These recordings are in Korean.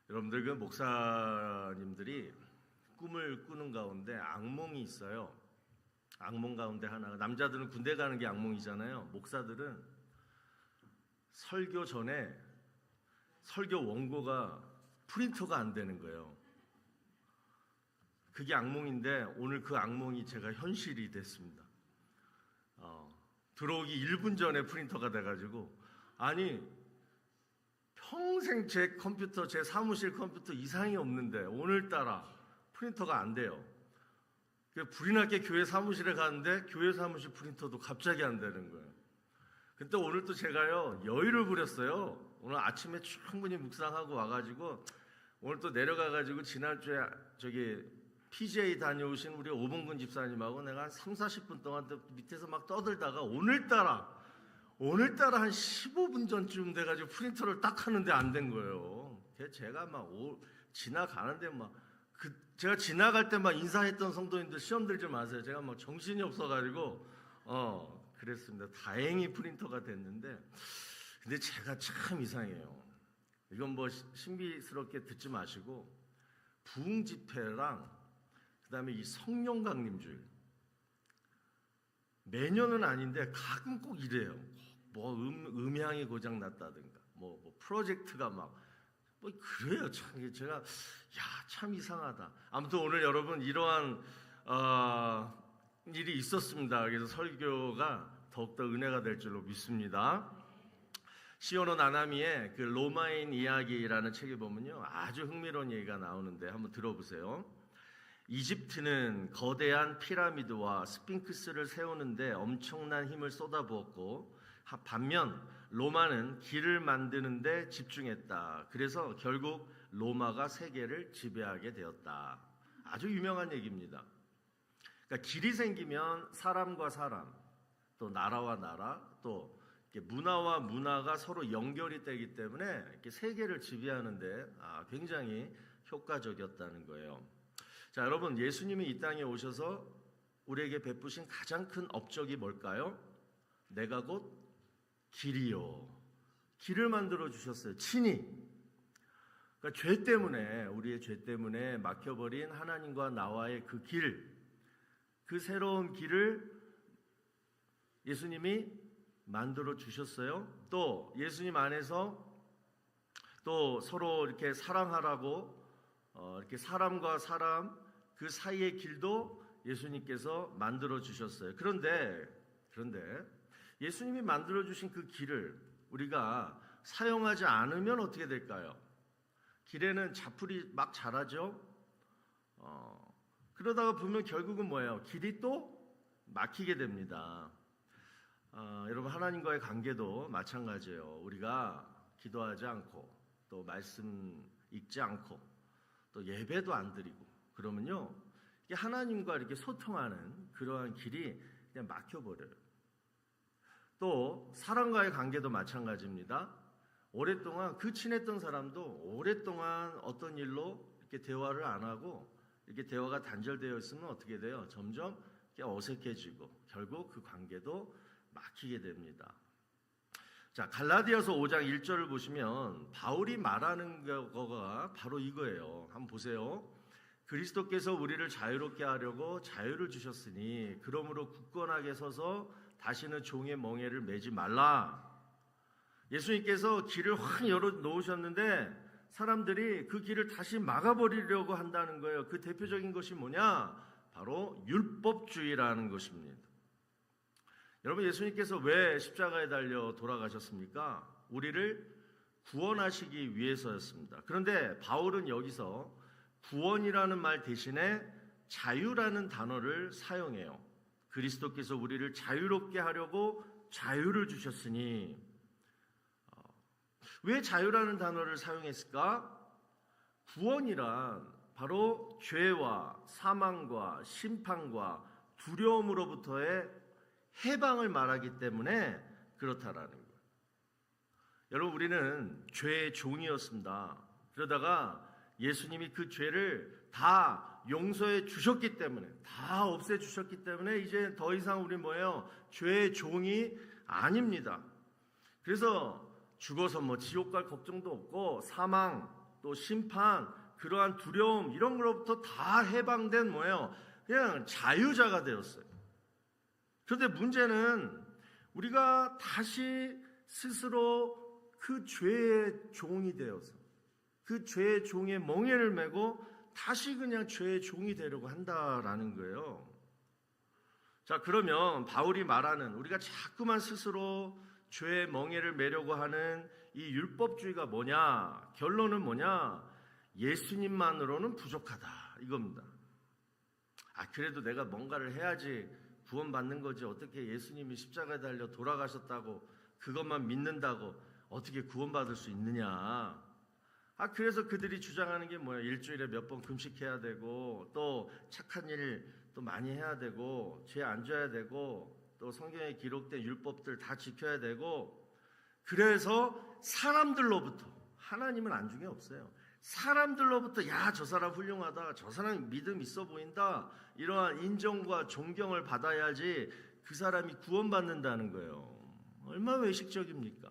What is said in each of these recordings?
여러분들 그 목사님들이 꿈을 꾸는 가운데 악몽이 있어요. 악몽 가운데 하나가, 남자들은 군대 가는 게 악몽이잖아요. 목사들은 설교 전에 설교 원고가 프린터가 안 되는 거예요. 그게 악몽인데 오늘 그 악몽이 제가 현실이 됐습니다. 들어오기 1분 전에 프린터가 돼가지고, 아니 평생 제 컴퓨터, 제 사무실 컴퓨터 이상이 없는데 오늘따라 프린터가 안 돼요. 불이 났게 교회 사무실에 가는데 교회 사무실 프린터도 갑자기 안 되는 거예요. 근데 오늘 또 제가요 여유를 부렸어요. 오늘 아침에 충분히 묵상하고 와가지고 오늘 또 내려가가지고 지난주에 저기 PJ 다녀오신 우리 오봉근 집사님하고 내가 한 30-40분 동안 또 밑에서 막 떠들다가 오늘따라 한 15분 전쯤 돼가지고 프린터를 딱 하는데 안 된 거예요. 제가 막 지나가는데 제가 지나갈 때 막 인사했던 성도님들 시험 들지 마세요. 제가 막 정신이 없어가지고 그랬습니다. 다행히 프린터가 됐는데, 근데 제가 참 이상해요. 이건 뭐 신비스럽게 듣지 마시고, 부흥 집회랑 그다음에 이 성령 강림주일 매년은 아닌데 가끔 꼭 이래요. 뭐 음향이 고장 났다든가 뭐 프로젝트가 뭐 그래요. 참 제가 참 이상하다. 아무튼 오늘 여러분 이러한 일이 있었습니다. 그래서 설교가 더욱더 은혜가 될 줄로 믿습니다. 시오노 나나미의 그 로마인 이야기라는 책에 보면요 아주 흥미로운 얘기가 나오는데 한번 들어보세요. 이집트는 거대한 피라미드와 스핑크스를 세우는데 엄청난 힘을 쏟아부었고, 반면 로마는 길을 만드는 데 집중했다. 그래서 결국 로마가 세계를 지배하게 되었다. 아주 유명한 얘기입니다. 그러니까 길이 생기면 사람과 사람, 또 나라와 나라, 또 문화와 문화가 서로 연결이 되기 때문에 이렇게 세계를 지배하는데 굉장히 효과적이었다는 거예요. 자, 여러분, 예수님이 이 땅에 오셔서 우리에게 베푸신 가장 큰 업적이 뭘까요? 내가 곧 길이요. 길을 만들어 주셨어요. 친히. 그러니까 죄 때문에, 우리의 죄 때문에 막혀버린 하나님과 나와의 그 길, 그 새로운 길을 예수님이 만들어 주셨어요. 또 예수님 안에서 또 서로 이렇게 사랑하라고 이렇게 사람과 사람 그 사이의 길도 예수님께서 만들어 주셨어요. 그런데 예수님이 만들어 주신 그 길을 우리가 사용하지 않으면 어떻게 될까요? 길에는 자풀이 막 자라죠. 그러다가 보면 결국은 뭐예요? 길이 또 막히게 됩니다. 여러분, 하나님과의 관계도 마찬가지예요. 우리가 기도하지 않고 또 말씀 읽지 않고 또 예배도 안 드리고 그러면요 이게 하나님과 이렇게 소통하는 그러한 길이 그냥 막혀버려요. 또 사람과의 관계도 마찬가지입니다. 오랫동안 그 친했던 사람도 오랫동안 어떤 일로 이렇게 대화를 안 하고 이렇게 대화가 단절되어 있으면 어떻게 돼요? 점점 어색해지고 결국 그 관계도 막히게 됩니다. 자, 갈라디아서 5장 1절을 보시면 바울이 말하는 거가 바로 이거예요. 한번 보세요. 그리스도께서 우리를 자유롭게 하려고 자유를 주셨으니 그러므로 굳건하게 서서 다시는 종의 멍에를 매지 말라. 예수님께서 길을 확 열어 놓으셨는데 사람들이 그 길을 다시 막아버리려고 한다는 거예요. 그 대표적인 것이 뭐냐? 바로 율법주의라는 것입니다. 여러분, 예수님께서 왜 십자가에 달려 돌아가셨습니까? 우리를 구원하시기 위해서였습니다. 그런데 바울은 여기서 구원이라는 말 대신에 자유라는 단어를 사용해요. 그리스도께서 우리를 자유롭게 하려고 자유를 주셨으니. 왜 자유라는 단어를 사용했을까? 구원이란 바로 죄와 사망과 심판과 두려움으로부터의 해방을 말하기 때문에 그렇다라는 거예요. 여러분, 우리는 죄의 종이었습니다. 그러다가 예수님이 그 죄를 다 용서해 주셨기 때문에, 다 없애 주셨기 때문에 이제 더 이상 우리 뭐예요? 죄의 종이 아닙니다. 그래서 죽어서 지옥 갈 걱정도 없고 사망 또 심판, 그러한 두려움 이런 거로부터 다 해방된 뭐예요? 그냥 자유자가 되었어요. 그런데 문제는 우리가 다시 스스로 그 죄의 종이 되어서 그 죄의 종의 멍에를 메고 다시 그냥 죄의 종이 되려고 한다라는 거예요. 자, 그러면 바울이 말하는 우리가 자꾸만 스스로 죄의 멍에를 메려고 하는 이 율법주의가 뭐냐? 결론은 뭐냐? 예수님만으로는 부족하다 이겁니다. 그래도 내가 뭔가를 해야지 구원받는 거지, 어떻게 예수님이 십자가에 달려 돌아가셨다고 그것만 믿는다고 어떻게 구원받을 수 있느냐. 그래서 그들이 주장하는 게 뭐야? 일주일에 몇 번 금식해야 되고 또 착한 일 또 많이 해야 되고 죄 안 져야 되고 또 성경에 기록된 율법들 다 지켜야 되고, 그래서 사람들로부터, 하나님은 안중에 없어요. 사람들로부터 야, 저 사람 훌륭하다, 저 사람 믿음 있어 보인다, 이러한 인정과 존경을 받아야지 그 사람이 구원받는다는 거예요. 얼마나 외식적입니까?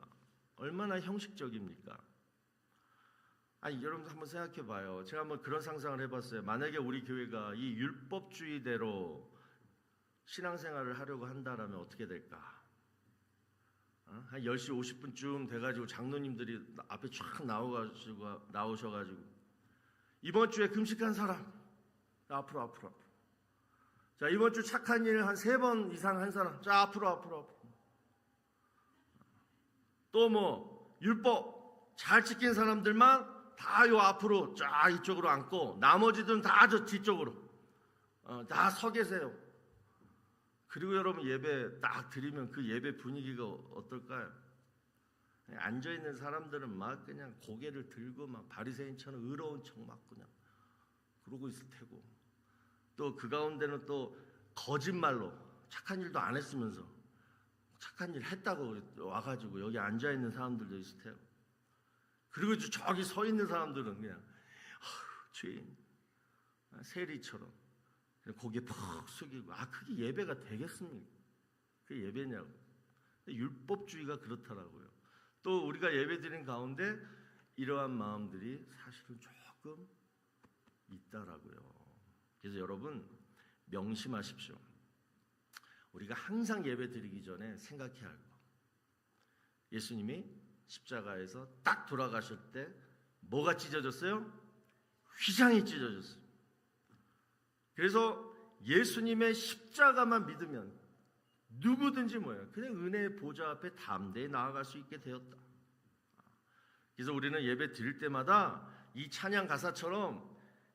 얼마나 형식적입니까? 여러분 한번 생각해 봐요. 제가 한번 그런 상상을 해봤어요. 만약에 우리 교회가 이 율법주의대로 신앙생활을 하려고 한다라면 어떻게 될까? 한 10시 50분쯤 돼가지고 장로님들이 앞에 쫙 나오셔가지고 이번 주에 금식한 사람 앞으로. 자, 이번 주 착한 일 한 3번 이상 한 사람 자, 앞으로. 또 뭐 율법 잘 지킨 사람들만 다 요 앞으로 쫙 이쪽으로 앉고 나머지들은 다 저 뒤쪽으로 다 서 계세요. 그리고 여러분 예배 딱 드리면 그 예배 분위기가 어떨까요? 앉아있는 사람들은 막 그냥 고개를 들고 막 바리새인처럼 의로운 척 막 그냥 그러고 있을 테고, 또 그 가운데는 또 거짓말로 착한 일도 안 했으면서 착한 일 했다고 와가지고 여기 앉아있는 사람들도 있을 테고, 그리고 저기 서 있는 사람들은 그냥 죄인 세리처럼 고개 푹 숙이고, 그게 예배가 되겠습니까? 그게 예배냐고. 율법주의가 그렇더라고요. 또 우리가 예배 드린 가운데 이러한 마음들이 사실은 조금 있다라고요. 그래서 여러분 명심하십시오. 우리가 항상 예배 드리기 전에 생각해야 할 거, 예수님이 십자가에서 딱 돌아가실 때 뭐가 찢어졌어요? 휘장이 찢어졌어요. 그래서 예수님의 십자가만 믿으면 누구든지 뭐예요? 그냥 은혜의 보좌 앞에 담대히 나아갈 수 있게 되었다. 그래서 우리는 예배 드릴 때마다 이 찬양 가사처럼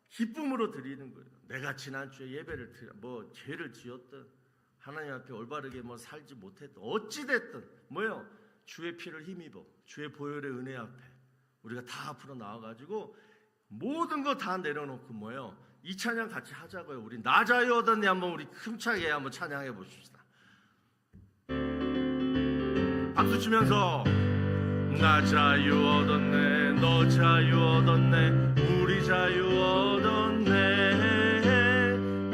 기쁨으로 드리는 거예요. 내가 지난주에 예배를 뭐 죄를 지었든 하나님 앞에 올바르게 뭐 살지 못했든 어찌됐든 뭐예요? 주의 피를 힘입어 주의 보혈의 은혜 앞에 우리가 다 앞으로 나와가지고 모든 거 다 내려놓고 뭐예요? 이 찬양 같이 하자고요. 우리 나 자유 얻었네 한번 우리 힘차게 한번 찬양해 보십시다. 박수 치면서 나 자유 얻었네, 너 자유 얻었네, 우리 자유 얻었네.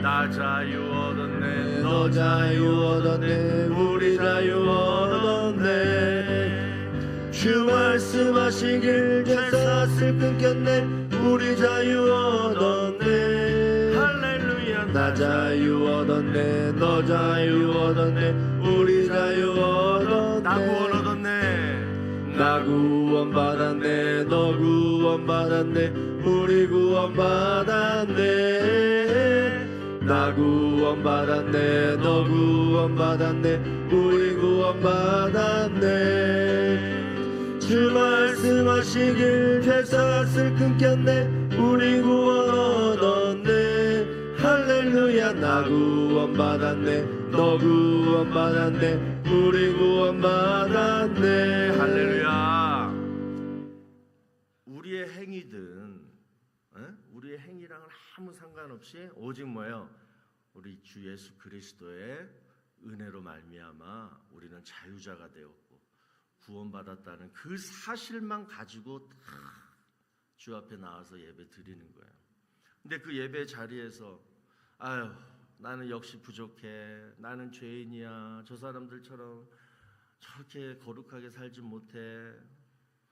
나 자유 얻었네, 너 자유 얻었네, 우리 자유 얻었네. 주 말씀하시길 죄사슬 끊겼네, 우리 자유 얻었네. 할렐루야. 나 자유 얻었네, 너 자유 얻었네, 우리 자유 얻었네. 나 구원 얻었네, 나 구원 받았네, 너 구원 받았네, 우리 구원 받았네. 나 구원 받았네, 너 구원 받았네, 우리 구원 받았네. 주 말씀하시길 죄사슬 끊겼네, 우리 구원 얻었네. 할렐루야. 나 구원 받았네, 너 구원 받았네, 우리 구원 받았네. 할렐루야. 우리의 행위든 우리의 행위랑은 아무 상관없이 오직 뭐예요? 우리 주 예수 그리스도의 은혜로 말미암아 우리는 자유자가 되었고 구원받았다는 그 사실만 가지고 주 앞에 나와서 예배 드리는 거예요. 근데 그 예배 자리에서 나는 역시 부족해, 나는 죄인이야, 저 사람들처럼 저렇게 거룩하게 살지 못해,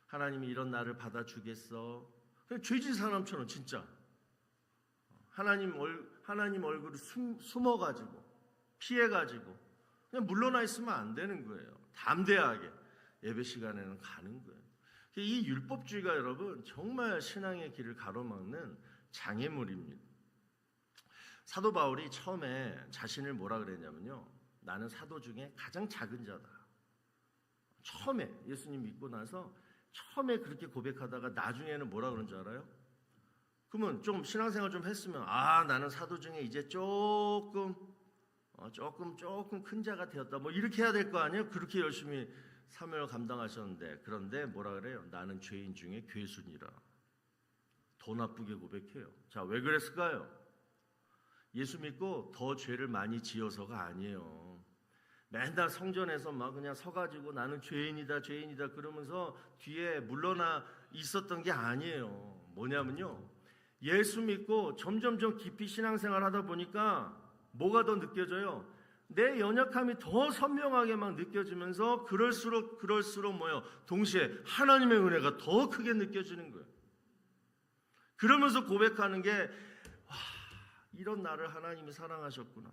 하나님이 이런 나를 받아주겠어, 그냥 죄진 사람처럼 진짜 하나님 얼굴을 숨어가지고 피해가지고 그냥 물러나 있으면 안 되는 거예요. 담대하게 예배 시간에는 가는 거예요. 이 율법주의가 여러분 정말 신앙의 길을 가로막는 장애물입니다. 사도 바울이 처음에 자신을 뭐라 그랬냐면요, 나는 사도 중에 가장 작은 자다. 처음에 예수님 믿고 나서 처음에 그렇게 고백하다가 나중에는 뭐라 그런 줄 알아요? 그러면 좀 신앙생활 좀 했으면 나는 사도 중에 이제 조금 큰 자가 되었다 뭐 이렇게 해야 될 거 아니에요? 그렇게 열심히 사명을 감당하셨는데, 그런데 뭐라 그래요? 나는 죄인 중에 괴순이라. 더 나쁘게 고백해요. 자, 왜 그랬을까요? 예수 믿고 더 죄를 많이 지어서가 아니에요. 맨날 성전에서 막 그냥 서가지고 나는 죄인이다 그러면서 뒤에 물러나 있었던 게 아니에요. 뭐냐면요, 예수 믿고 점점점 깊이 신앙생활 하다 보니까 뭐가 더 느껴져요? 내 연약함이 더 선명하게 막 느껴지면서 그럴수록 뭐예요? 동시에 하나님의 은혜가 더 크게 느껴지는 거예요. 그러면서 고백하는 게 이런 나를 하나님이 사랑하셨구나.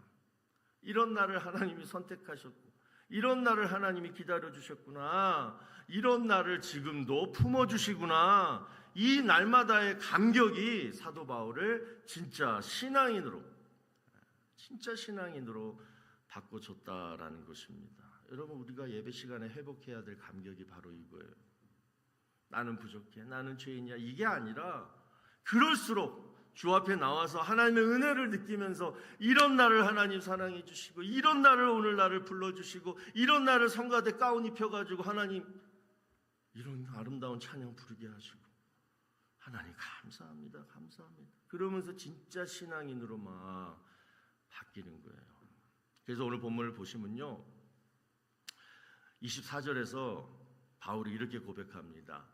이런 나를 하나님이 선택하셨고, 이런 나를 하나님이 기다려주셨구나. 이런 나를 지금도 품어주시구나. 이 날마다의 감격이 사도 바울을 진짜 신앙인으로 바꿔줬다라는 것입니다. 여러분, 우리가 예배 시간에 회복해야 될 감격이 바로 이거예요. 나는 부족해, 나는 죄인이야, 이게 아니라 그럴수록 주 앞에 나와서 하나님의 은혜를 느끼면서 이런 나를 하나님 사랑해 주시고, 이런 나를 오늘 나를 불러주시고, 이런 나를 성가대 가운 입혀가지고 하나님 이런 아름다운 찬양 부르게 하시고, 하나님 감사합니다. 그러면서 진짜 신앙인으로 막 바뀌는 거예요. 그래서 오늘 본문을 보시면요, 24절에서 바울이 이렇게 고백합니다.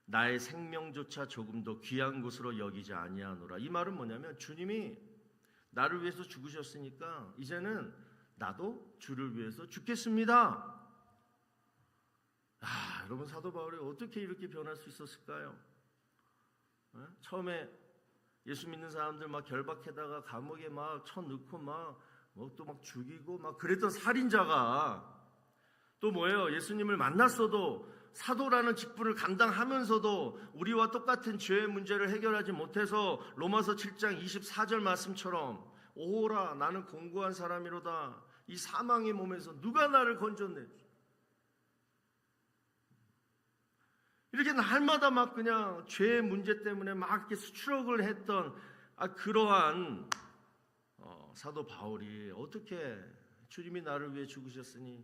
나의 생명조차 조금도 귀한 것으로 여기지 아니하노라. 이 말은 뭐냐면, 주님이 나를 위해서 죽으셨으니까 이제는 나도 주를 위해서 죽겠습니다. 여러분, 사도 바울이 어떻게 이렇게 변할 수 있었을까요? 처음에 예수 믿는 사람들 막 결박해다가 감옥에 막 쳐넣고 또 막 죽이고 막 그랬던 살인자가 또 뭐예요? 예수님을 만났어도 사도라는 직분을 감당하면서도 우리와 똑같은 죄의 문제를 해결하지 못해서 로마서 7장 24절 말씀처럼 오호라 나는 공고한 사람이로다. 이 사망의 몸에서 누가 나를 건졌네. 이렇게 날마다 막 그냥 죄의 문제 때문에 막 이렇게 수추럭을 했던 그러한 사도 바울이 어떻게 주님이 나를 위해 죽으셨으니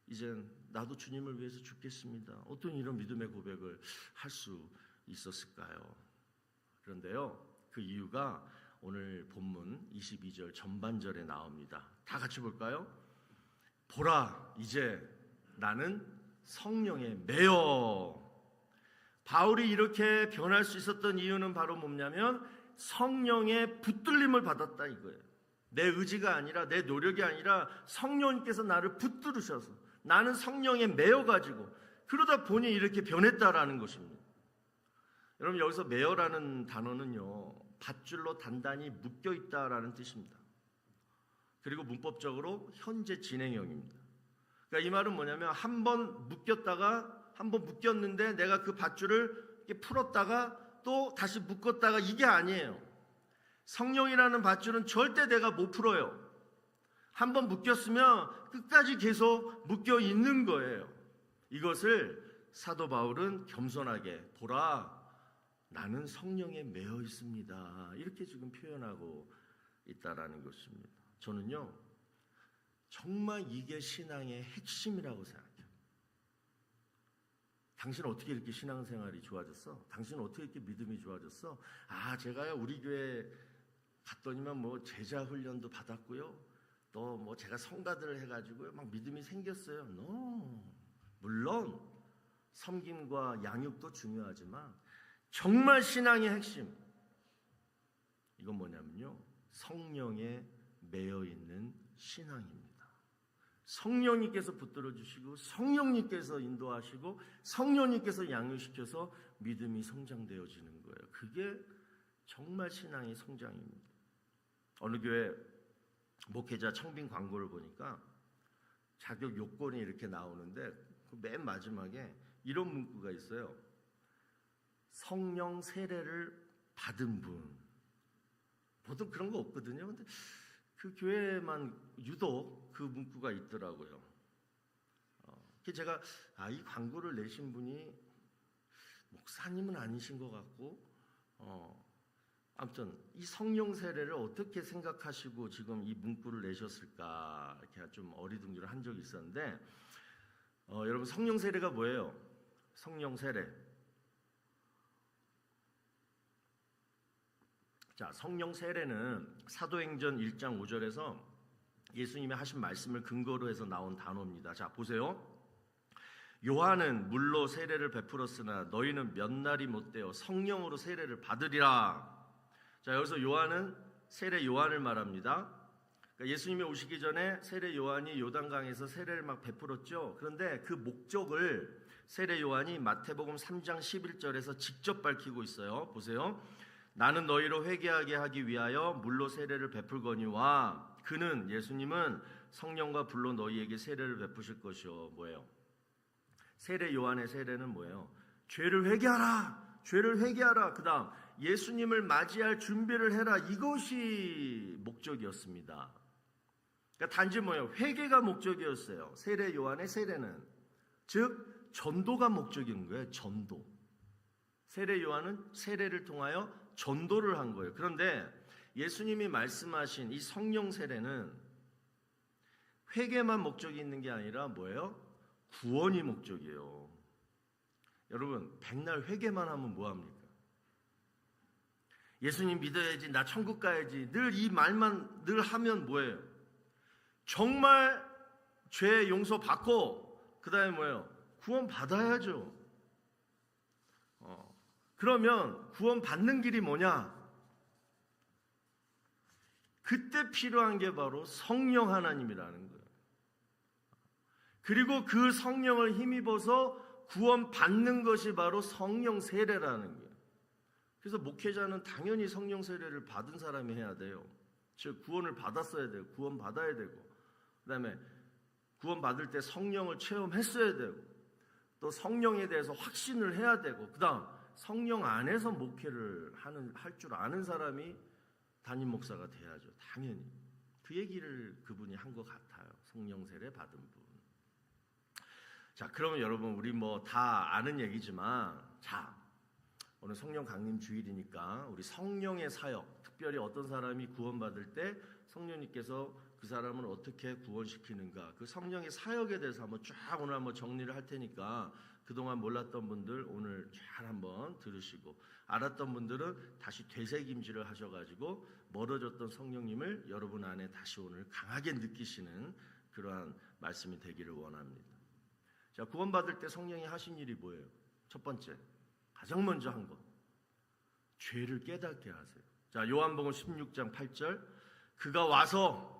이젠 나도 주님을 위해서 죽겠습니다. 어떤 이런 믿음의 고백을 할 수 있었을까요? 그런데요, 그 이유가 오늘 본문 22절 전반절에 나옵니다. 다 같이 볼까요? 보라, 이제 나는 성령에 매여. 바울이 이렇게 변할 수 있었던 이유는 바로 뭐냐면 성령의 붙들림을 받았다 이거예요. 내 의지가 아니라, 내 노력이 아니라 성령님께서 나를 붙들으셔서 나는 성령에 매여가지고 그러다 보니 이렇게 변했다라는 것입니다. 여러분, 여기서 매여라는 단어는요, 밧줄로 단단히 묶여있다라는 뜻입니다. 그리고 문법적으로 현재 진행형입니다. 그러니까 이 말은 뭐냐면 한 번 묶였는데 내가 그 밧줄을 이렇게 풀었다가 또 다시 묶었다가, 이게 아니에요. 성령이라는 밧줄은 절대 내가 못 풀어요. 한 번 묶였으면 끝까지 계속 묶여 있는 거예요. 이것을 사도 바울은 겸손하게 보라, 나는 성령에 매여 있습니다. 이렇게 지금 표현하고 있다라는 것입니다. 저는요, 정말 이게 신앙의 핵심이라고 생각해요. 당신은 어떻게 이렇게 신앙생활이 좋아졌어? 당신은 어떻게 이렇게 믿음이 좋아졌어? 제가요 우리 교회 갔더니만 뭐 제자 훈련도 받았고요, 또 뭐 제가 성가들을 해가지고요 막 믿음이 생겼어요. No. 물론 섬김과 양육도 중요하지만 정말 신앙의 핵심, 이건 뭐냐면요, 성령에 매여 있는 신앙입니다. 성령님께서 붙들어 주시고 성령님께서 인도하시고 성령님께서 양육시켜서 믿음이 성장되어지는 거예요. 그게 정말 신앙의 성장입니다. 어느 교회 목회자 청빙 광고를 보니까 자격 요건이 이렇게 나오는데 맨 마지막에 이런 문구가 있어요. 성령 세례를 받은 분. 보통 그런 거 없거든요. 근데 그 교회만 유독 그 문구가 있더라고요. 제가 이 광고를 내신 분이 목사님은 아니신 것 같고 아무튼 이 성령 세례를 어떻게 생각하시고 지금 이 문구를 내셨을까 이렇게 좀 어리둥절을 한 적이 있었는데 여러분 성령 세례가 뭐예요? 성령 세례. 자, 성령 세례는 사도행전 1장 5절에서 예수님이 하신 말씀을 근거로 해서 나온 단어입니다. 자, 보세요. 요한은 물로 세례를 베풀었으나 너희는 몇 날이 못되어 성령으로 세례를 받으리라. 자, 여기서 요한은 세례 요한을 말합니다. 그러니까 예수님이 오시기 전에 세례 요한이 요단강에서 세례를 막 베풀었죠. 그런데 그 목적을 세례 요한이 마태복음 3장 11절에서 직접 밝히고 있어요. 보세요. 나는 너희로 회개하게 하기 위하여 물로 세례를 베풀거니와 그는 예수님은 성령과 불로 너희에게 세례를 베푸실 것이요. 뭐예요? 세례 요한의 세례는 뭐예요? 죄를 회개하라. 죄를 회개하라. 그다음 예수님을 맞이할 준비를 해라. 이것이 목적이었습니다. 그러니까 단지 뭐예요? 회개가 목적이었어요. 세례 요한의 세례는 즉 전도가 목적인 거예요. 전도. 세례 요한은 세례를 통하여 전도를 한 거예요. 그런데 예수님이 말씀하신 이 성령 세례는 회개만 목적이 있는 게 아니라 뭐예요? 구원이 목적이에요. 여러분 백날 회개만 하면 뭐합니까? 예수님 믿어야지, 나 천국 가야지, 늘 이 말만 늘 하면 뭐예요? 정말 죄 용서 받고 그 다음에 뭐예요? 구원 받아야죠. 그러면 구원 받는 길이 뭐냐? 그때 필요한 게 바로 성령 하나님이라는 거예요. 그리고 그 성령을 힘입어서 구원 받는 것이 바로 성령 세례라는 거예요. 그래서 목회자는 당연히 성령 세례를 받은 사람이 해야 돼요. 즉 구원을 받았어야 돼요. 구원 받아야 되고 그 다음에 구원 받을 때 성령을 체험했어야 되고 또 성령에 대해서 확신을 해야 되고 그 다음 성령 안에서 목회를 할 줄 아는 사람이 담임 목사가 돼야죠. 당연히. 그 얘기를 그분이 한 것 같아요. 성령 세례 받은 분. 자, 그러면 여러분 우리 뭐 다 아는 얘기지만 자, 오늘 성령 강림 주일이니까 우리 성령의 사역, 특별히 어떤 사람이 구원받을 때 성령님께서 그 사람을 어떻게 구원시키는가 그 성령의 사역에 대해서 한번 쫙 오늘 한번 정리를 할 테니까 그동안 몰랐던 분들 오늘 잘 한번 들으시고 알았던 분들은 다시 되새김질을 하셔가지고 멀어졌던 성령님을 여러분 안에 다시 오늘 강하게 느끼시는 그러한 말씀이 되기를 원합니다. 자, 구원받을 때 성령이 하신 일이 뭐예요? 첫 번째, 가장 먼저 한 것, 죄를 깨닫게 하세요. 자, 요한복음 16장 8절, 그가 와서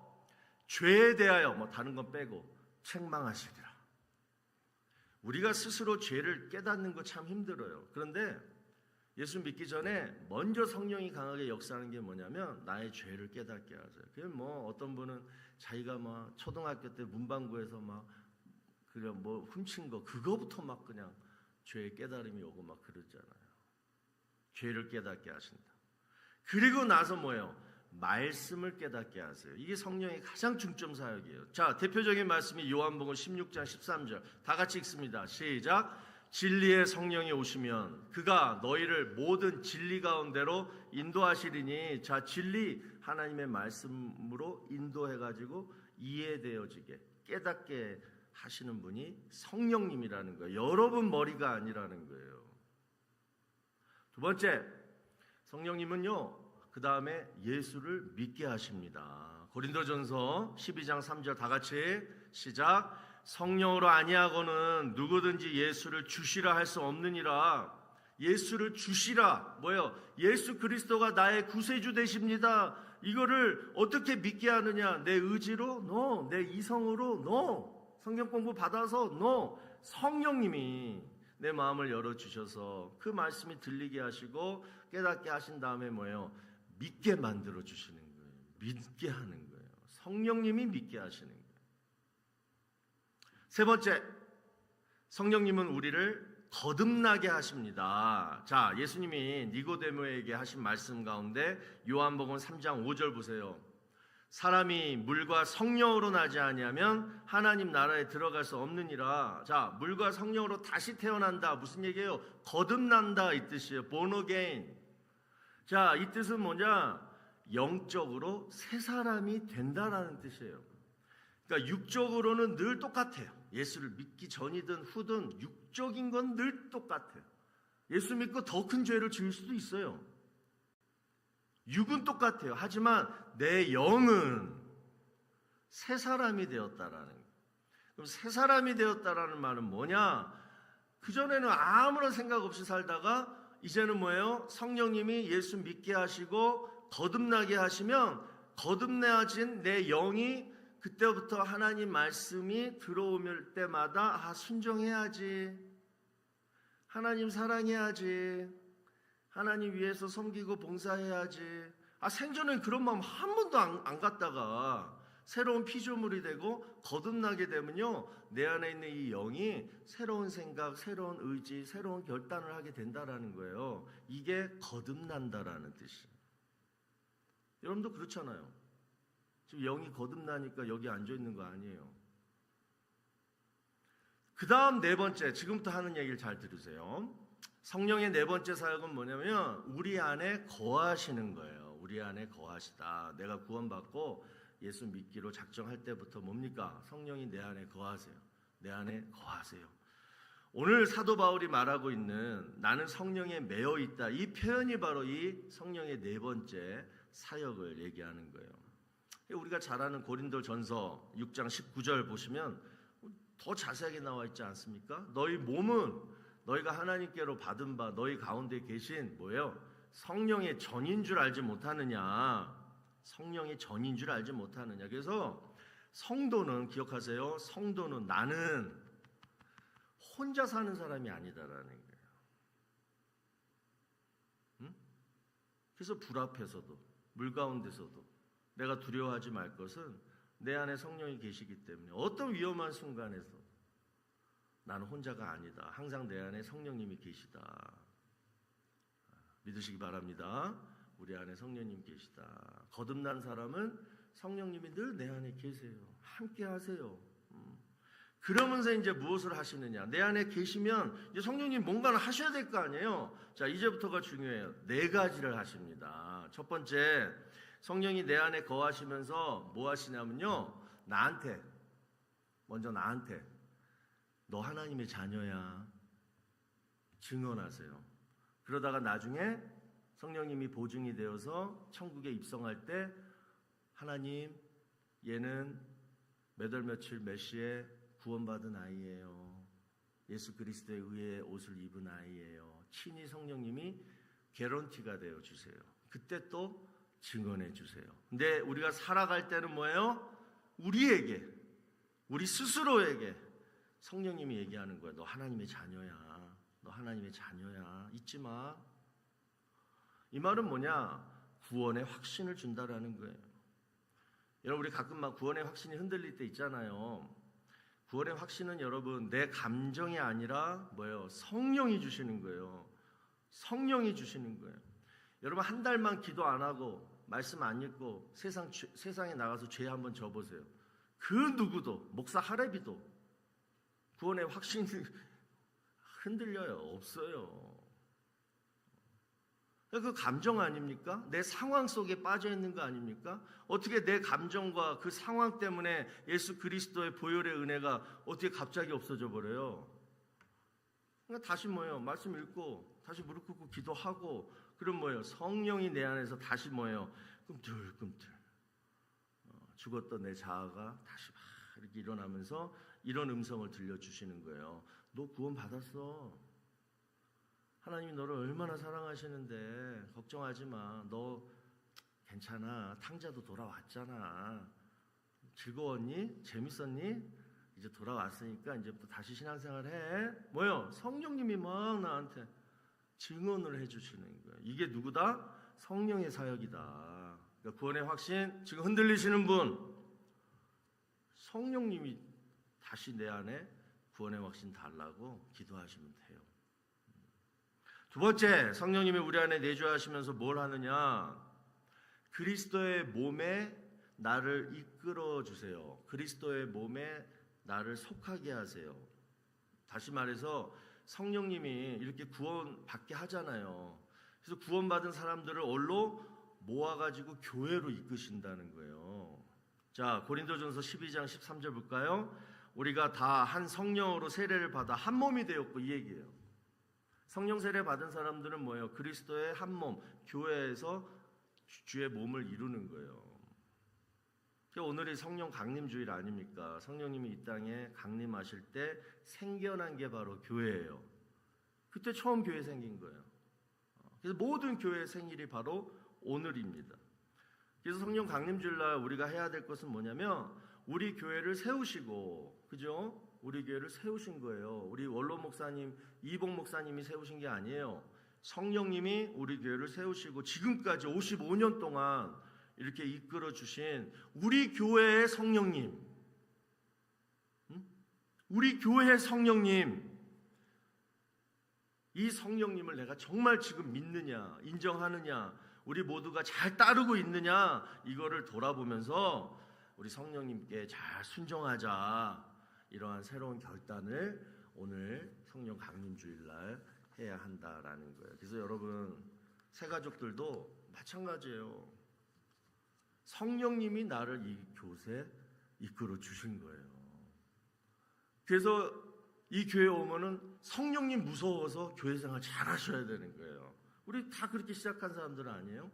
죄에 대하여 뭐 다른 건 빼고 책망하시리라. 우리가 스스로 죄를 깨닫는 거 참 힘들어요. 그런데 예수 믿기 전에 먼저 성령이 강하게 역사하는 게 뭐냐면 나의 죄를 깨닫게 하세요. 그게 뭐 어떤 분은 자기가 막 초등학교 때 문방구에서 막 그냥 뭐 훔친 거 그거부터 막 그냥 죄의 깨달음이 오고 막 그러잖아요. 죄를 깨닫게 하신다. 그리고 나서 뭐예요? 말씀을 깨닫게 하세요. 이게 성령의 가장 중점 사역이에요. 자, 대표적인 말씀이 요한복음 16장 13절. 다 같이 읽습니다. 시작. 진리의 성령이 오시면 그가 너희를 모든 진리 가운데로 인도하시리니. 자, 진리 하나님의 말씀으로 인도해가지고 이해되어지게 깨닫게 하시는 분이 성령님이라는 거예요. 여러분 머리가 아니라는 거예요. 두 번째, 성령님은요 그 다음에 예수를 믿게 하십니다. 고린도전서 12장 3절 다 같이 시작. 성령으로 아니하고는 누구든지 예수를 주시라 할 수 없느니라. 예수를 주시라. 뭐예요? 예수 그리스도가 나의 구세주 되십니다. 이거를 어떻게 믿게 하느냐? 내 의지로? No. 내 이성으로? No. 성경 공부 받아서? No. 성령님이 내 마음을 열어주셔서 그 말씀이 들리게 하시고 깨닫게 하신 다음에 뭐예요? 믿게 만들어 주시는 거예요. 믿게 하는 거예요. 성령님이 믿게 하시는 거예요. 세 번째, 성령님은 우리를 거듭나게 하십니다. 자, 예수님이 니고데모에게 하신 말씀 가운데 요한복음 3장 5절 보세요. 사람이 물과 성령으로 나지 아니하면 하나님 나라에 들어갈 수 없느니라. 자, 물과 성령으로 다시 태어난다. 무슨 얘기예요? 거듭난다 이 뜻이에요. born again. 자, 이 뜻은 뭐냐? 영적으로 새 사람이 된다라는 뜻이에요. 그러니까 육적으로는 늘 똑같아요. 예수를 믿기 전이든 후든 육적인 건 늘 똑같아요. 예수 믿고 더 큰 죄를 지을 수도 있어요. 육은 똑같아요. 하지만 내 영은 새 사람이 되었다라는 거예요. 그럼 새 사람이 되었다라는 말은 뭐냐? 그전에는 아무런 생각 없이 살다가 이제는 뭐예요? 성령님이 예수 믿게 하시고 거듭나게 하시면 거듭나진 내 영이 그때부터 하나님 말씀이 들어올 때마다 순종해야지. 하나님 사랑해야지. 하나님 위해서 섬기고 봉사해야지. 생전엔 그런 마음 한 번도 안 갖다가 새로운 피조물이 되고 거듭나게 되면요, 내 안에 있는 이 영이 새로운 생각, 새로운 의지, 새로운 결단을 하게 된다라는 거예요. 이게 거듭난다라는 뜻이에요. 여러분도 그렇잖아요. 지금 영이 거듭나니까 여기 앉아 있는 거 아니에요. 그 다음 네 번째, 지금부터 하는 얘기를 잘 들으세요. 성령의 네 번째 사역은 뭐냐면 우리 안에 거하시는 거예요. 우리 안에 거하시다. 내가 구원받고 예수 믿기로 작정할 때부터 뭡니까? 성령이 내 안에 거하세요. 내 안에 거하세요. 오늘 사도 바울이 말하고 있는 나는 성령에 매여 있다. 이 표현이 바로 이 성령의 네 번째 사역을 얘기하는 거예요. 우리가 잘 아는 고린도전서 6장 19절 보시면 더 자세하게 나와 있지 않습니까? 너희 몸은 너희가 하나님께로 받은 바 너희 가운데 계신 뭐예요? 성령의 전인 줄 알지 못하느냐? 성령의 전인 줄 알지 못하느냐? 그래서 성도는 기억하세요. 성도는 나는 혼자 사는 사람이 아니다라는 거예요. 응? 그래서 불 앞에서도 물 가운데서도 내가 두려워하지 말 것은 내 안에 성령이 계시기 때문에 어떤 위험한 순간에서 나는 혼자가 아니다. 항상 내 안에 성령님이 계시다. 믿으시기 바랍니다. 우리 안에 성령님 계시다. 거듭난 사람은 성령님이 늘 내 안에 계세요. 함께 하세요. 그러면서 이제 무엇을 하시느냐? 내 안에 계시면 이제 성령님 뭔가를 하셔야 될 거 아니에요. 자, 이제부터가 중요해요. 네 가지를 하십니다. 첫 번째, 성령이 내 안에 거하시면서 뭐 하시냐면요, 먼저 나한테 너 하나님의 자녀야 증언하세요. 그러다가 나중에 성령님이 보증이 되어서 천국에 입성할 때 하나님, 얘는 몇 월 며칠 몇 시에 구원받은 아이예요. 예수 그리스도의 의의 옷을 입은 아이예요. 친히 성령님이 개런티가 되어 주세요. 그때 또 증언해 주세요. 근데 우리가 살아갈 때는 뭐예요? 우리에게, 우리 스스로에게 성령님이 얘기하는 거야. 너 하나님의 자녀야. 너 하나님의 자녀야. 잊지 마. 이 말은 뭐냐? 구원의 확신을 준다라는 거예요. 여러분, 우리 가끔 막 구원의 확신이 흔들릴 때 있잖아요. 구원의 확신은 여러분 내 감정이 아니라 뭐예요? 성령이 주시는 거예요. 성령이 주시는 거예요. 여러분, 한 달만 기도 안 하고 말씀 안 읽고 세상에 나가서 죄 한번 져보세요. 그 누구도, 목사 하레비도 구원의 확신이 흔들려요. 없어요. 그 감정 아닙니까? 내 상황 속에 빠져 있는 거 아닙니까? 어떻게 내 감정과 그 상황 때문에 예수 그리스도의 보혈의 은혜가 어떻게 갑자기 없어져 버려요? 그러니까 다시 뭐예요? 말씀 읽고 다시 무릎 꿇고 기도하고, 그럼 뭐예요? 성령이 내 안에서 다시 뭐예요? 꿈틀꿈틀 죽었던 내 자아가 다시 막 이렇게 일어나면서 이런 음성을 들려주시는 거예요. 너 구원 받았어. 하나님이 너를 얼마나 사랑하시는데 걱정하지 마. 너 괜찮아. 탕자도 돌아왔잖아. 즐거웠니? 재밌었니? 이제 돌아왔으니까 이제 또 다시 신앙생활 해. 뭐요? 성령님이 막 나한테 증언을 해주시는 거예요. 이게 누구다? 성령의 사역이다. 그러니까 구원의 확신 지금 흔들리시는 분, 성령님이 다시 내 안에 구원의 확신 달라고 기도하시면 돼요. 두 번째, 성령님이 우리 안에 내주하시면서 뭘 하느냐? 그리스도의 몸에 나를 이끌어 주세요. 그리스도의 몸에 나를 속하게 하세요. 다시 말해서 성령님이 이렇게 구원받게 하잖아요. 그래서 구원받은 사람들을 얼로 모아가지고 교회로 이끄신다는 거예요. 자, 고린도전서 12장 13절 볼까요? 우리가 다 한 성령으로 세례를 받아 한 몸이 되었고, 이 얘기예요. 성령 세례 받은 사람들은 뭐예요? 그리스도의 한 몸, 교회에서 주의 몸을 이루는 거예요. 오늘이 성령 강림주일 아닙니까? 성령님이 이 땅에 강림하실 때 생겨난 게 바로 교회예요. 그때 처음 교회 생긴 거예요. 그래서 모든 교회의 생일이 바로 오늘입니다. 그래서 성령 강림주일날 우리가 해야 될 것은 뭐냐면 우리 교회를 세우시고, 그죠? 우리 교회를 세우신 거예요. 우리 원로 목사님, 이복 목사님이 세우신 게 아니에요. 성령님이 우리 교회를 세우시고 지금까지 55년 동안 이렇게 이끌어 주신 우리 교회의 성령님, 우리 교회의 성령님, 이 성령님을 내가 정말 지금 믿느냐, 인정하느냐, 우리 모두가 잘 따르고 있느냐, 이거를 돌아보면서 우리 성령님께 잘 순종하자, 이러한 새로운 결단을 오늘 성령 강림주일날 해야 한다라는 거예요. 그래서 여러분, 새가족들도 마찬가지예요. 성령님이 나를 이 교회에 이끌어 주신 거예요. 그래서 이 교회에 오면은 성령님 무서워서 교회 생활 잘 하셔야 되는 거예요. 우리 다 그렇게 시작한 사람들 아니에요?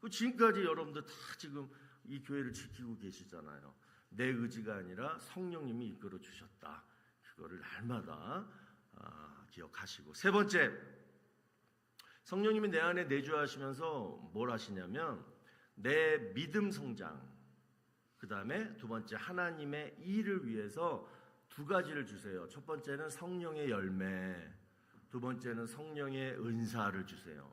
지금까지 여러분들 다 지금 이 교회를 지키고 계시잖아요. 내 의지가 아니라 성령님이 이끌어 주셨다. 그거를 날마다 기억하시고. 세 번째, 성령님이 내 안에 내주하시면서 뭘 하시냐면 내 믿음 성장, 그 다음에 두 번째 하나님의 일을 위해서 두 가지를 주세요. 첫 번째는 성령의 열매, 두 번째는 성령의 은사를 주세요.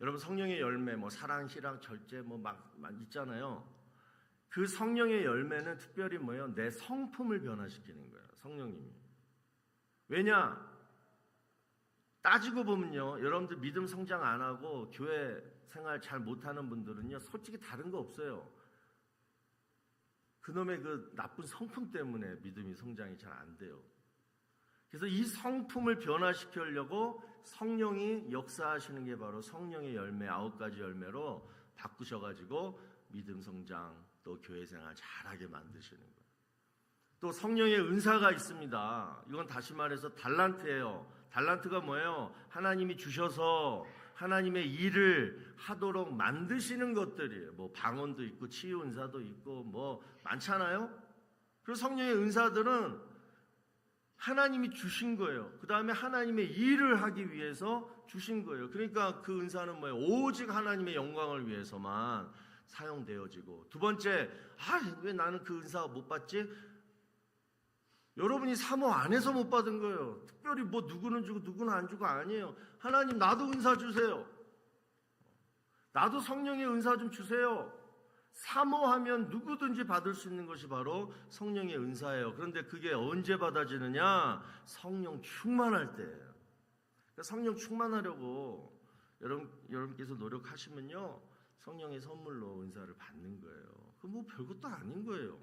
여러분, 성령의 열매, 뭐 사랑, 희락, 절제 막 있잖아요. 그 성령의 열매는 특별히 뭐예요? 내 성품을 변화시키는 거예요. 성령님이. 왜냐? 따지고 보면요, 여러분들 믿음 성장 안 하고 교회 생활 잘 못하는 분들은요, 솔직히 다른 거 없어요. 그놈의 그 나쁜 성품 때문에 믿음이 성장이 잘 안 돼요. 그래서 이 성품을 변화시키려고 성령이 역사하시는 게 바로 성령의 열매, 9가지 열매로 바꾸셔가지고 믿음 성장, 또 교회 생활 잘하게 만드시는 거예요. 또 성령의 은사가 있습니다. 이건 다시 말해서 달란트예요. 달란트가 뭐예요? 하나님이 주셔서 하나님의 일을 하도록 만드시는 것들이에요. 뭐 방언도 있고 치유 은사도 있고 뭐 많잖아요. 그리고 성령의 은사들은 하나님이 주신 거예요. 그 다음에 하나님의 일을 하기 위해서 주신 거예요. 그러니까 그 은사는 뭐예요? 오직 하나님의 영광을 위해서만 사용되어지고. 두 번째, 왜 나는 그 은사 못 받지? 여러분이 사모 안에서 못 받은 거예요. 특별히 뭐 누구는 주고 누구는 안 주고 아니에요. 하나님, 나도 은사 주세요. 나도 성령의 은사 좀 주세요. 사모하면 누구든지 받을 수 있는 것이 바로 성령의 은사예요. 그런데 그게 언제 받아지느냐? 성령 충만할 때예요. 그러니까 성령 충만하려고 여러분께서 노력하시면요, 성령의 선물로 은사를 받는 거예요. 그 뭐 별것도 아닌 거예요.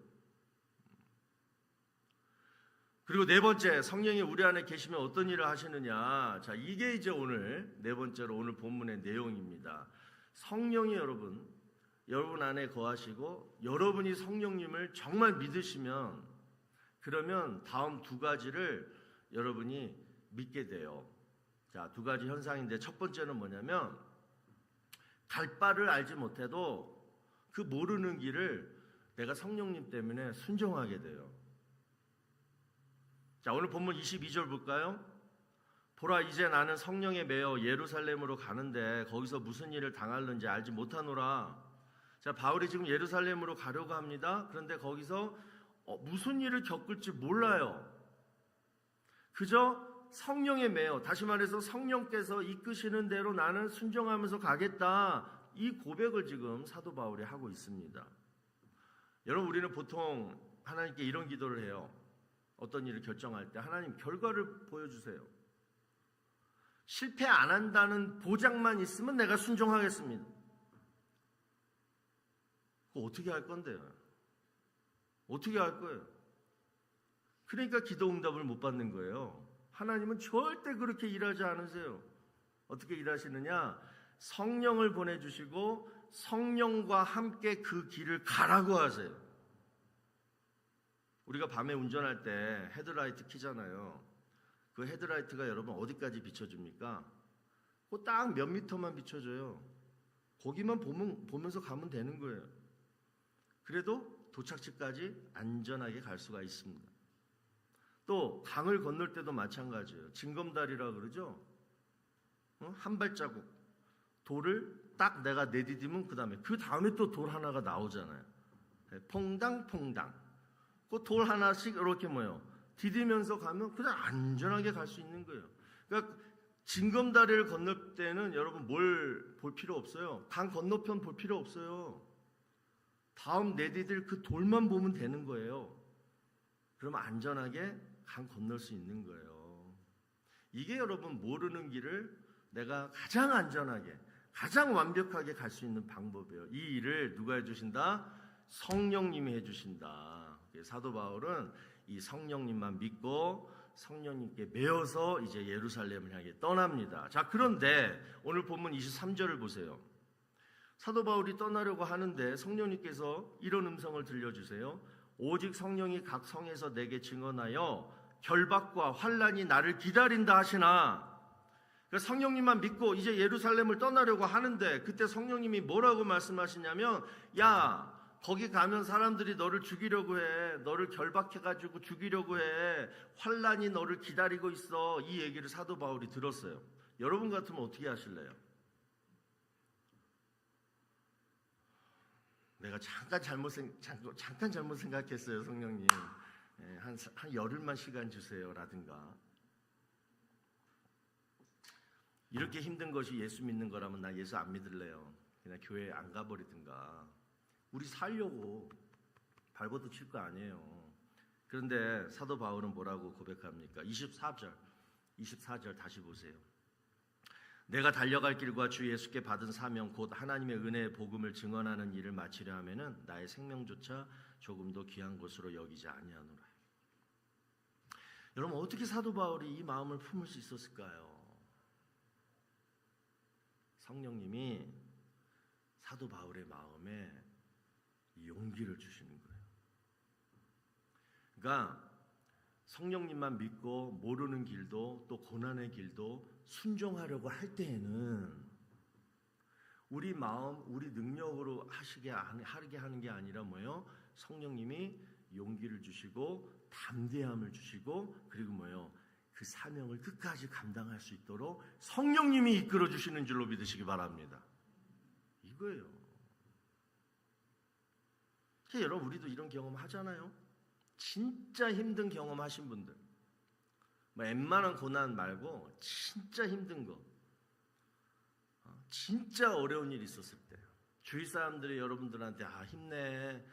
그리고 네 번째, 성령이 우리 안에 계시면 어떤 일을 하시느냐. 자, 이게 이제 오늘 네 번째로 오늘 본문의 내용입니다. 성령이 여러분 안에 거하시고 여러분이 성령님을 정말 믿으시면, 그러면 다음 두 가지를 여러분이 믿게 돼요. 자, 두 가지 현상인데, 첫 번째는 뭐냐면 갈 바를 알지 못해도 그 모르는 길을 내가 성령님 때문에 순종하게 돼요. 자, 오늘 본문 22절 볼까요? 보라, 이제 나는 성령에 매여 예루살렘으로 가는데 거기서 무슨 일을 당할는지 알지 못하노라. 자, 바울이 지금 예루살렘으로 가려고 합니다. 그런데 거기서 무슨 일을 겪을지 몰라요. 그저 성령에 매여, 다시 말해서 성령께서 이끄시는 대로 나는 순종하면서 가겠다, 이 고백을 지금 사도 바울이 하고 있습니다. 여러분, 우리는 보통 하나님께 이런 기도를 해요. 어떤 일을 결정할 때 하나님 결과를 보여주세요. 실패 안 한다는 보장만 있으면 내가 순종하겠습니다. 그거 어떻게 할 건데요? 어떻게 할 거예요? 그러니까 기도 응답을 못 받는 거예요. 하나님은 절대 그렇게 일하지 않으세요. 어떻게 일하시느냐? 성령을 보내주시고 성령과 함께 그 길을 가라고 하세요. 우리가 밤에 운전할 때 헤드라이트 켜잖아요. 그 헤드라이트가 여러분 어디까지 비춰줍니까? 그 딱 몇 미터만 비춰줘요. 거기만 보면서 가면 되는 거예요. 그래도 도착지까지 안전하게 갈 수가 있습니다. 또 강을 건널 때도 마찬가지예요. 징검다리라 그러죠. 한 발자국 돌을 딱 내가 내디디면 그 다음에 또 돌 하나가 나오잖아요. 퐁당퐁당. 그 돌 하나씩 이렇게 디디면서 가면 그냥 안전하게 갈 수 있는 거예요. 그러니까 징검다리를 건널 때는 여러분 뭘 볼 필요 없어요. 강 건너편 볼 필요 없어요. 다음 내디딜 그 돌만 보면 되는 거예요. 그러면 안전하게 강 건널 수 있는 거예요. 이게 여러분 모르는 길을 내가 가장 안전하게, 가장 완벽하게 갈 수 있는 방법이에요. 이 일을 누가 해주신다? 성령님이 해주신다. 사도 바울은 이 성령님만 믿고 성령님께 매여서 이제 예루살렘을 향해 떠납니다. 자, 그런데 오늘 본문 23절을 보세요. 사도 바울이 떠나려고 하는데 성령님께서 이런 음성을 들려주세요. 오직 성령이 각 성에서 내게 증언하여 결박과 환난이 나를 기다린다 하시나. 그러니까 성령님만 믿고 이제 예루살렘을 떠나려고 하는데 그때 성령님이 뭐라고 말씀하시냐면, 야, 거기 가면 사람들이 너를 죽이려고 해. 너를 결박해가지고 죽이려고 해. 환난이 너를 기다리고 있어. 이 얘기를 사도 바울이 들었어요. 여러분 같으면 어떻게 하실래요? 내가 잠깐 잘못 생각했어요, 성령님. 한 열흘만 시간 주세요 라든가. 이렇게 힘든 것이 예수 믿는 거라면 나 예수 안 믿을래요. 그냥 교회 안 가버리든가. 우리 살려고 발버둥 칠 거 아니에요. 그런데 사도 바울은 뭐라고 고백합니까? 24절 다시 보세요. 내가 달려갈 길과 주 예수께 받은 사명 곧 하나님의 은혜의 복음을 증언하는 일을 마치려 하면은 나의 생명조차 조금도 귀한 것으로 여기지 아니하노라. 여러분, 어떻게 사도 바울이 이 마음을 품을 수 있었을까요? 성령님이 사도 바울의 마음에 용기를 주시는 거예요. 그러니까 성령님만 믿고 모르는 길도 또 고난의 길도 순종하려고 할 때에는 우리 마음, 우리 능력으로 하게 하는 게 아니라 뭐예요? 성령님이 용기를 주시고 담대함을 주시고 그리고 뭐예요? 그 사명을 끝까지 감당할 수 있도록 성령님이 이끌어 주시는 줄로 믿으시기 바랍니다. 이거예요. 여러분, 우리도 이런 경험 하잖아요. 진짜 힘든 경험 하신 분들, 웬만한 고난 말고 진짜 힘든 거, 진짜 어려운 일이 있었을 때 주위 사람들이 여러분들한테 힘내,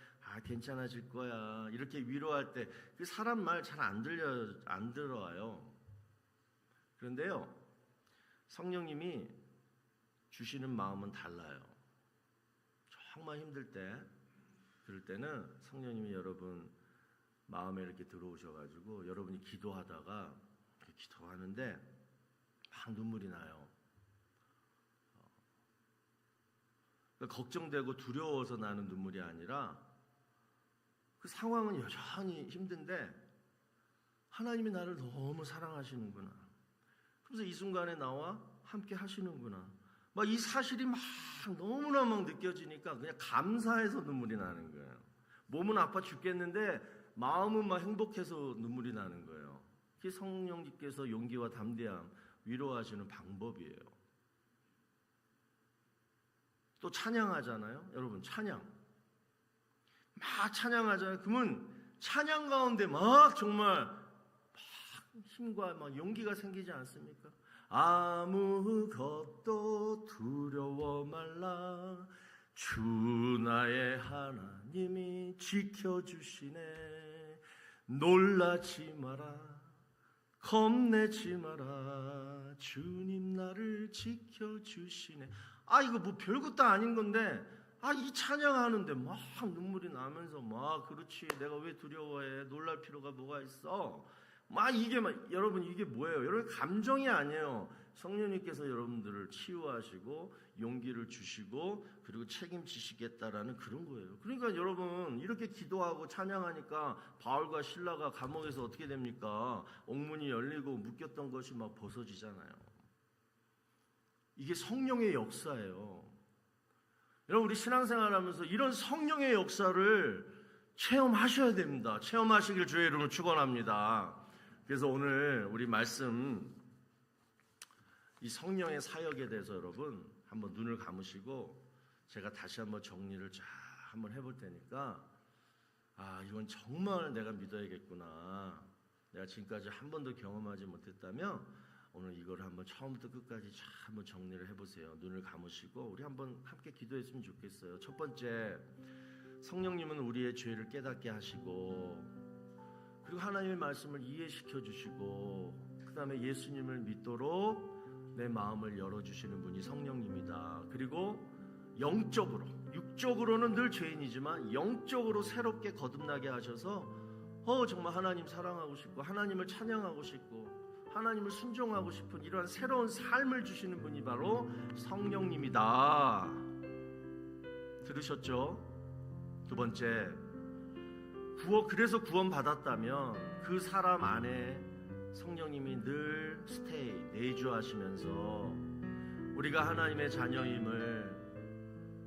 괜찮아질 거야 이렇게 위로할 때 그 사람 말 잘 안 들어와요. 그런데요, 성령님이 주시는 마음은 달라요. 정말 힘들 때, 그럴 때는 성령님이 여러분 마음에 이렇게 들어오셔가지고 여러분이 기도하다가 기도하는데 막 눈물이 나요. 그러니까 걱정되고 두려워서 나는 눈물이 아니라 그 상황은 여전히 힘든데 하나님이 나를 너무 사랑하시는구나. 그래서 이 순간에 나와 함께 하시는구나. 막 이 사실이 막 너무나 막 느껴지니까 그냥 감사해서 눈물이 나는 거예요. 몸은 아파 죽겠는데 마음은 막 행복해서 눈물이 나는 거예요. 성령님께서 용기와 담대함, 위로하시는 방법이에요. 또 찬양하잖아요. 여러분 찬양 막 찬양하잖아요. 그러면 찬양 가운데 막 정말 막 힘과 막 용기가 생기지 않습니까? 아무것도 두려워 말라 주 나의 하나님이 지켜주시네 놀라지 마라 겁내지 마라 주님 나를 지켜주시네. 이거 뭐 별것도 아닌 건데 이 찬양하는데 막 눈물이 나면서 막 그렇지 내가 왜 두려워해 놀랄 필요가 뭐가 있어 이게 여러분 이게 뭐예요? 여러분 감정이 아니에요. 성령님께서 여러분들을 치유하시고 용기를 주시고 그리고 책임지시겠다라는 그런 거예요. 그러니까 여러분 이렇게 기도하고 찬양하니까 바울과 실라가 감옥에서 어떻게 됩니까? 옥문이 열리고 묶였던 것이 막 벗어지잖아요. 이게 성령의 역사예요. 여러분 우리 신앙생활하면서 이런 성령의 역사를 체험하셔야 됩니다. 체험하시길 주의 이름으로 축원합니다. 그래서 오늘 우리 말씀 이 성령의 사역에 대해서 여러분 한번 눈을 감으시고 제가 다시 한번 정리를 쫙 한번 해볼 테니까 이건 정말 내가 믿어야겠구나. 내가 지금까지 한 번도 경험하지 못했다면 오늘 이걸 한번 처음부터 끝까지 쫙 한번 정리를 해보세요. 눈을 감으시고 우리 한번 함께 기도했으면 좋겠어요. 첫 번째, 성령님은 우리의 죄를 깨닫게 하시고 그리고 하나님의 말씀을 이해시켜 주시고 그 다음에 예수님을 믿도록 내 마음을 열어주시는 분이 성령님이다. 그리고 영적으로, 육적으로는 늘 죄인이지만 영적으로 새롭게 거듭나게 하셔서 정말 하나님 사랑하고 싶고 하나님을 찬양하고 싶고 하나님을 순종하고 싶은 이러한 새로운 삶을 주시는 분이 바로 성령님이다. 들으셨죠? 두 번째, 그래서 구원받았다면 그 사람 안에 성령님이 늘 내주하시면서 우리가 하나님의 자녀임을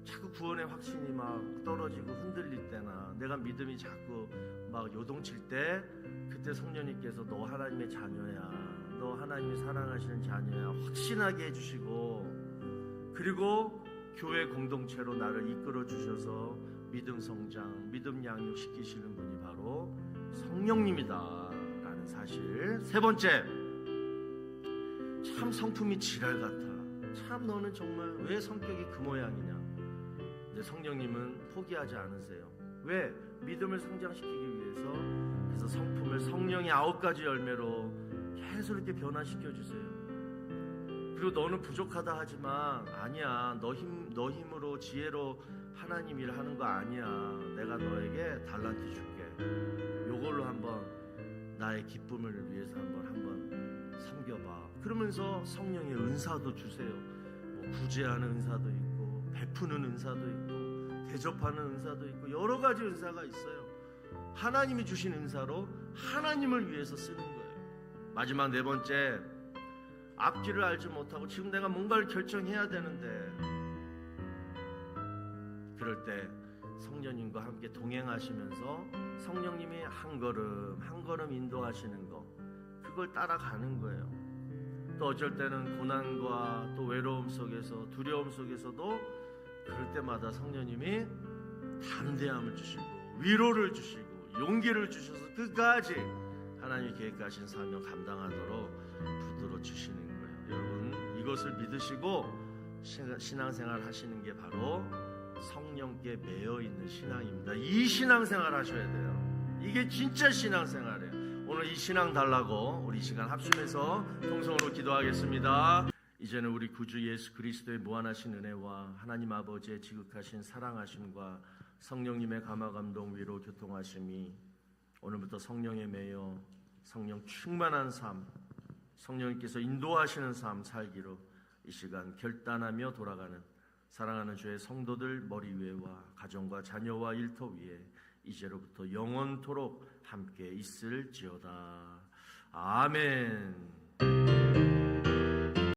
자꾸 구원의 확신이 막 떨어지고 흔들릴 때나 내가 믿음이 자꾸 막 요동칠 때 그때 성령님께서 너 하나님의 자녀야, 너 하나님이 사랑하시는 자녀야 확신하게 해주시고 그리고 교회 공동체로 나를 이끌어 주셔서 믿음 성장, 믿음 양육시키시는 분이 바로 성령님이다 라는 사실. 세 번째, 참 성품이 지랄 같아. 참 너는 정말 왜 성격이 그 모양이냐. 근데 성령님은 포기하지 않으세요. 왜? 믿음을 성장시키기 위해서. 그래서 성품을 성령의 9가지 열매로 계속 이렇게 변화시켜 주세요. 그리고 너는 부족하다 하지만 아니야, 너 힘으로 지혜로 하나님 일 하는 거 아니야. 내가 너에게 달란트 줄게. 요걸로 한번 나의 기쁨을 위해서 한번 섬겨봐. 그러면서 성령의 은사도 주세요. 뭐 구제하는 은사도 있고 베푸는 은사도 있고 대접하는 은사도 있고 여러 가지 은사가 있어요. 하나님이 주신 은사로 하나님을 위해서 쓰는 거예요. 마지막 네 번째, 앞길을 알지 못하고 지금 내가 뭔가를 결정해야 되는데 그럴 때 성령님과 함께 동행하시면서 성령님이 한 걸음 한 걸음 인도하시는 거, 그걸 따라가는 거예요. 또 어쩔 때는 고난과 또 외로움 속에서 두려움 속에서도 그럴 때마다 성령님이 담대함을 주시고 위로를 주시고 용기를 주셔서 끝까지 하나님이 계획하신 사명 감당하도록 붙들어 주시는 거예요. 여러분 이것을 믿으시고 신앙생활 하시는 게 바로 성령께 매여 있는 신앙입니다. 이 신앙생활 하셔야 돼요. 이게 진짜 신앙생활이에요. 오늘 이 신앙 달라고 우리 시간 합심해서 통성으로 기도하겠습니다. 이제는 우리 구주 예수 그리스도의 무한하신 은혜와 하나님 아버지의 지극하신 사랑하심과 성령님의 감화감동 위로 교통하심이 오늘부터 성령에 매여 성령 충만한 삶, 성령님께서 인도하시는 삶 살기로 이 시간 결단하며 돌아가는 사랑하는 주의 성도들 머리 위에와 가정과 자녀와 일터 위에 이제로부터 영원토록 함께 있을지어다. 아멘.